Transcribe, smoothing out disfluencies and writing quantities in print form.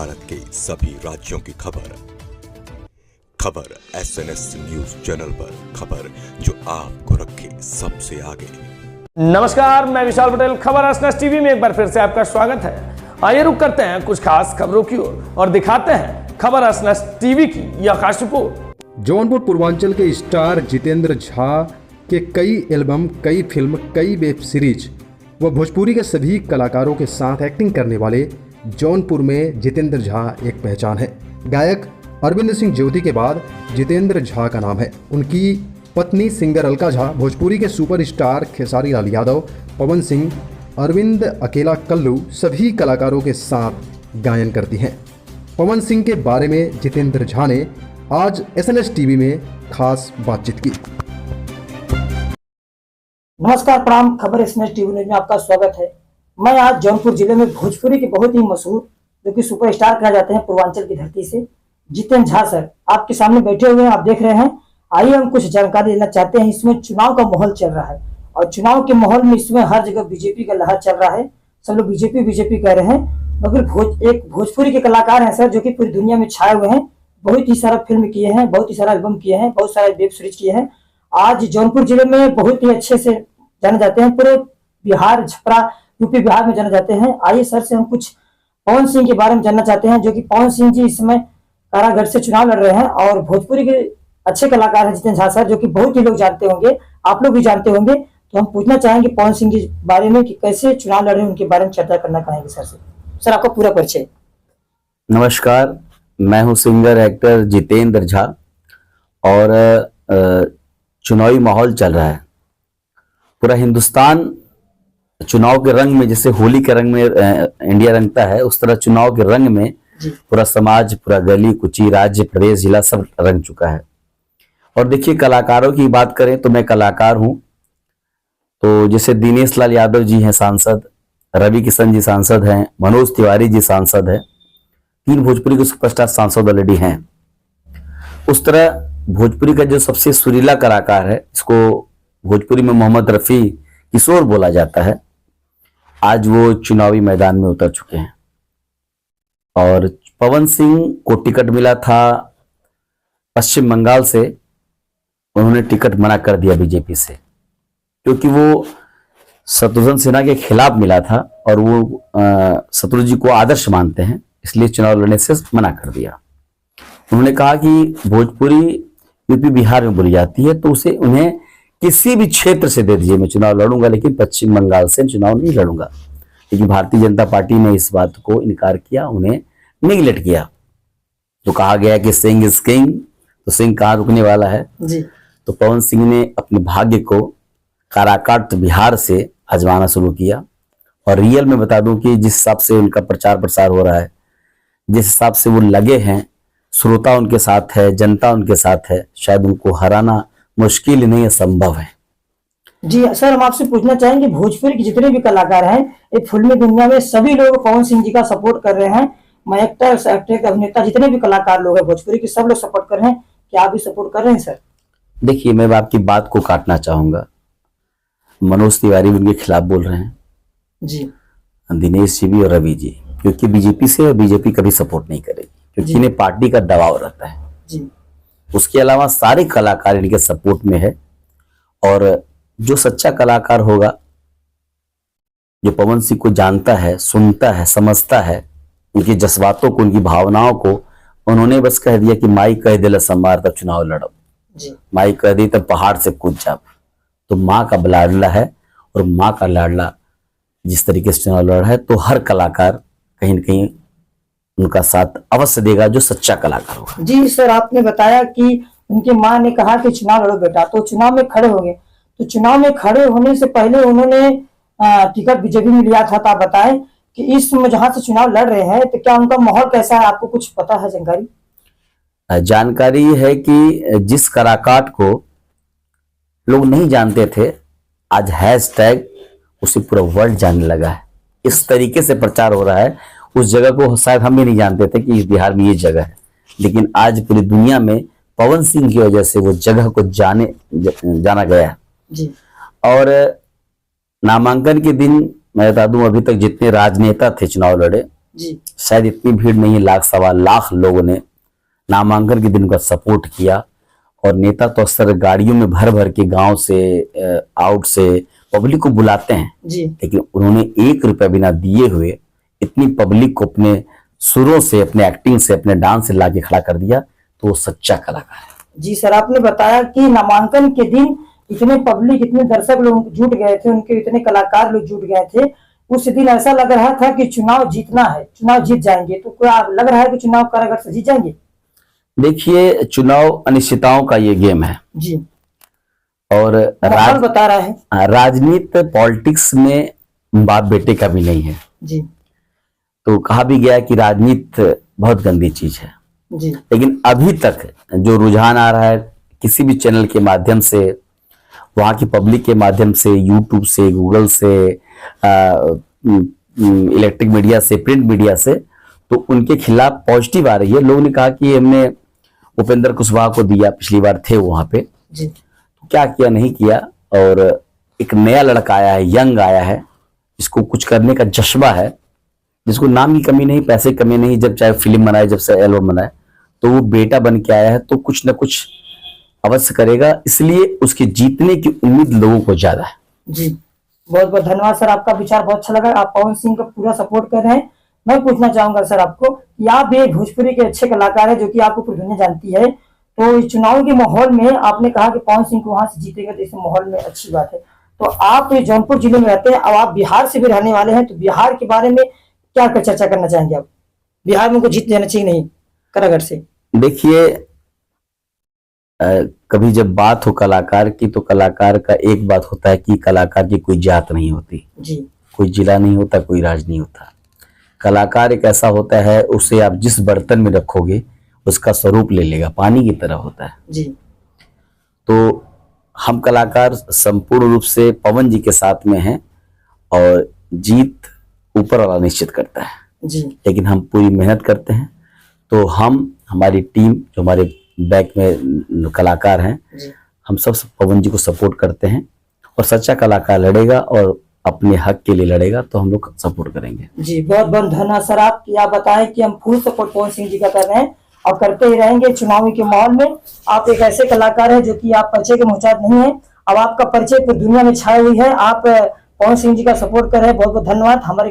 भारत के सभी राज्यों की खबर SNS न्यूज चैनल पर, खबर जो आपको रखे सबसे आगे। नमस्कार, मैं विशाल पटेल। खबर SNS टीवी में एक बार फिर से आपका स्वागत है। आइए रुक करते हैं कुछ खास खबरों की ओर और दिखाते हैं खबर SNS टीवी की यह खास रिपोर्ट। जौनपुर पूर्वांचल के स्टार जितेंद्र झा के कई एल्बम, कई फिल्म, कई वेब सीरीज व भोजपुरी के सभी कलाकारों के साथ एक्टिंग करने वाले जौनपुर में जितेंद्र झा एक पहचान है। गायक अरविंद सिंह ज्योति के बाद जितेंद्र झा का नाम है। उनकी पत्नी सिंगर अलका झा भोजपुरी के सुपरस्टार खेसारी लाल यादव, पवन सिंह, अरविंद अकेला कल्लू सभी कलाकारों के साथ गायन करती हैं। पवन सिंह के बारे में जितेंद्र झा ने आज SNS टीवी में खास बातचीत की। नमस्कार, प्रणाम। खबर SNS टीवी न्यूज में आपका स्वागत है। मैं आज जौनपुर जिले में भोजपुरी के बहुत ही मशहूर, जो कि सुपरस्टार कहा जाते हैं पूर्वांचल की धरती से, जितेंद्र झा सर आपके सामने बैठे हुए हैं, आप देख रहे हैं। आइए हम कुछ जानकारी लेना चाहते हैं। इसमें चुनाव का माहौल चल रहा है और चुनाव के माहौल में इसमें हर जगह बीजेपी का लहर चल रहा है। सब लोग बीजेपी कह रहे हैं, मगर एक भोजपुरी के कलाकार हैं सर, जो कि पूरी दुनिया में छाए हुए हैं। बहुत ही सारा फिल्म किए हैं, बहुत ही सारा एल्बम किए हैं, बहुत सारे वेब सीरीज किए हैं। आज जौनपुर जिले में बहुत ही अच्छे से जाने जाते हैं, पूरे बिहार, छपरा, यूपी, बिहार में जाने जाते हैं। आइए सर से हम कुछ पवन सिंह के बारे में जानना चाहते हैं, जो कि पवन सिंह जी इस समय कारागढ़ से चुनाव लड़ रहे हैं और भोजपुरी के अच्छे कलाकार हैं जितेंद्र झा सर, जो कि बहुत ही लोग जानते होंगे, आप लोग भी जानते होंगे। तो हम पूछना चाहेंगे पवन सिंह के बारे में कि कैसे चुनाव लड़ रहे हैं, उनके बारे में चर्चा करना चाहेंगे सर से। सर आपका पूरा परिचय। नमस्कार, मैं हूँ सिंगर एक्टर जितेंद्र झा और चुनावी माहौल चल रहा है। पूरा हिंदुस्तान चुनाव के रंग में, जैसे होली के रंग में इंडिया रंगता है, उस तरह चुनाव के रंग में पूरा समाज, पूरा गली कुची, राज्य, प्रदेश, जिला सब रंग चुका है। और देखिए, कलाकारों की बात करें तो मैं कलाकार हूं। तो जैसे दिनेश लाल यादव जी हैं सांसद, रवि किशन जी सांसद हैं, मनोज तिवारी जी सांसद हैं, 3 भोजपुरी के सुपरस्टार सांसद ऑलरेडी हैं। उस तरह भोजपुरी का जो सबसे सुरीला कलाकार है, इसको भोजपुरी में मोहम्मद रफी किशोर बोला जाता है, आज वो चुनावी मैदान में उतर चुके हैं। और पवन सिंह को टिकट मिला था पश्चिम बंगाल से, उन्होंने टिकट मना कर दिया बीजेपी से, क्योंकि वो शत्रुघ्न सिन्हा के खिलाफ मिला था और वो शत्रु जी को आदर्श मानते हैं, इसलिए चुनाव लड़ने से मना कर दिया। उन्होंने कहा कि भोजपुरी यूपी बिहार में बोली जाती है, तो उसे उन्हें किसी भी क्षेत्र से दे दीजिए, मैं चुनाव लड़ूंगा, लेकिन पश्चिम बंगाल से चुनाव नहीं लड़ूंगा। लेकिन भारतीय जनता पार्टी ने इस बात को इनकार किया, उन्हें निगलेक्ट किया। तो कहा गया कि सिंह इज किंग, तो सिंह कहाँ रुकने वाला है जी। तो पवन सिंह ने अपने भाग्य को काराकाट बिहार से आजमाना शुरू किया। और रियल में बता दूं कि जिस हिसाब से उनका प्रचार प्रसार हो रहा है, जिस हिसाब से वो लगे हैं, श्रोता उनके साथ है, जनता उनके साथ है, शायद उनको हराना मुश्किल नहीं, संभव है। जी सर, हम आपसे पूछना चाहेंगे, भोजपुरी के जितने भी कलाकार हैं, एक फिल्मी दुनिया में सभी लोग पवन सिंह जी का सपोर्ट कर रहे हैं। मैं एक्टर, अभिनेता, जितने भी कलाकार लोग हैं भोजपुरी के, सब लोग सपोर्ट कर रहे हैं। क्या आप भी सपोर्ट कर रहे हैं सर? देखिए, मैं आपकी बात को काटना चाहूंगा। मनोज तिवारी उनके खिलाफ बोल रहे हैं जी, दिनेश जी भी और रवि जी, क्योंकि बीजेपी से बीजेपी कभी सपोर्ट नहीं करेगी, क्योंकि इन्हें पार्टी का दबाव रहता है जी। उसके अलावा सारे कलाकार इनके सपोर्ट में है। और जो सच्चा कलाकार होगा, जो पवन सिंह को जानता है, सुनता है, समझता है, उनकी जज्बातों को, उनकी भावनाओं को, उन्होंने बस कह दिया कि माई कह दिला संभार तब चुनाव लड़ो, माई कह दी तब पहाड़ से कूद जाओ। तो माँ का लाडला है, और माँ का लाडला जिस तरीके से चुनाव लड़ रहा है, तो हर कलाकार कहीं न कहीं उनका साथ अवश्य देगा, जो सच्चा कलाकार होगा। जी सर, आपने बताया कि उनकी माँ ने कहा कि चुनाव लड़ो बेटा, तो चुनाव में खड़े हो गए। तो चुनाव में खड़े होने से पहले उन्होंने टिकट बीजेपी में लिया था। तो आप बताएं कि इस समय जहां से चुनाव लड़ रहे हैं, तो क्या उनका माहौल कैसा है, आपको कुछ पता है, जानकारी? जानकारी है कि जिस कलाकार को लोग नहीं जानते थे, आज हैशटैग उसे पूरा वर्ल्ड जानने लगा है। इस तरीके से प्रचार हो रहा है। उस जगह को शायद हम भी नहीं जानते थे कि इस बिहार में ये जगह है, लेकिन आज पूरी दुनिया में पवन सिंह की वजह से वो जगह को जाना गया है जी। और नामांकन के दिन मैं बता दूं, अभी तक जितने राजनेता थे चुनाव लड़े, जी शायद इतनी भीड़ नहीं है, 1.25 लाख लोगों ने नामांकन के दिन का सपोर्ट किया। और नेता तो अक्सर गाड़ियों में भर भर के गांव से आउट से पब्लिक को बुलाते हैं, जी लेकिन उन्होंने 1 रुपया बिना दिए हुए इतनी पब्लिक को अपने सुरों से, अपने एक्टिंग से, अपने डांस से लाके खड़ा कर दिया, तो वो सच्चा कलाकार है। जी सर, आपने बताया कि नामांकन के दिन इतने पब्लिक, इतने दर्शक लोग जुट गए थे, उनके इतने कलाकार लोग जुट गए थे। उस दिन ऐसा लग रहा था कि चुनाव जीतना है, चुनाव जीत जाएंगे। तो क्या लग रहा है कि चुनाव कारागार से जीत जाएंगे? देखिए, चुनाव अनिश्चितताओं का ये गेम है जी, और माहौल बता रहा है। राजनीति पॉलिटिक्स में बाप बेटे का भी नहीं है। जी तो कहा भी गया है कि राजनीति बहुत गंदी चीज है, जी लेकिन अभी तक जो रुझान आ रहा है किसी भी चैनल के माध्यम से, वहां की पब्लिक के माध्यम से, यूट्यूब से, गूगल से, इलेक्ट्रिक मीडिया से, प्रिंट मीडिया से, तो उनके खिलाफ पॉजिटिव आ रही है। लोगों ने कहा कि हमने उपेंद्र कुशवाहा को दिया, पिछली बार थे वहां पे, जी तो क्या किया, नहीं किया। और एक नया लड़का आया है, यंग आया है, जिसको कुछ करने का जज्बा है, जिसको नाम की कमी नहीं, पैसे की कमी नहीं, जब चाहे फिल्म बनाए, जब से एल्बम बनाए, तो वो बेटा बन के आया है, तो कुछ ना कुछ अवश्य करेगा, इसलिए उसके जीतने की उम्मीद लोगों को ज्यादा है। जी, बहुत बहुत धन्यवाद सर, आपका विचार बहुत अच्छा लगा। आप पवन सिंह का पूरा सपोर्ट कर रहे हैं। मैं पूछना चाहूंगा सर आपको कि आप भी भोजपुरी के अच्छे कलाकार हैं, जो कि आपको पूरी दुनिया जानती है। तो इस चुनाव के माहौल में आपने कहा कि पवन सिंह को वहां से जीतेगा, तो इस माहौल में अच्छी बात है। तो आप जौनपुर जिले में रहते हैं, अब आप बिहार से भी रहने वाले हैं, तो बिहार के बारे में क्या चर्चा करना चाहेंगे आप? बिहार में उनको जीत जाना चाहिए नहीं कारागार से? देखिए, कभी जब बात हो कलाकार की, तो कलाकार का एक बात होता है कि कलाकार की कोई जात नहीं होती जी, कोई जिला नहीं होता, कोई राज नहीं होता। कलाकार एक ऐसा होता है, उसे आप जिस बर्तन में रखोगे उसका स्वरूप ले लेगा, पानी की तरह होता है। जी तो हम कलाकार संपूर्ण रूप से पवन जी के साथ में हैं, और जीत ऊपर वाला निश्चित करता है, जी लेकिन हम पूरी मेहनत करते हैं। तो हम, हमारी टीम, जो हमारे बैक में कलाकार हैं, जी हम सब पवन जी को सपोर्ट करते हैं, और सच्चा कलाकार लड़ेगा और अपने हक के लिए लड़ेगा, तो हम लोग सपोर्ट करेंगे। जी, बहुत बहुत धन्यवाद सर। आप बताएं कि हम फुल सपोर्ट पवन सिंह जी का कर रहे हैं और करते ही रहेंगे। चुनावी के माहौल में आप एक ऐसे कलाकार हैं जो कि आप परिचय के मोहताज नहीं है। अब आपका परिचय पूरी दुनिया में छाई हुई है। आप पवन सिंह जी का सपोर्ट कर रहे हैं, बहुत बहुत धन्यवाद। हमारे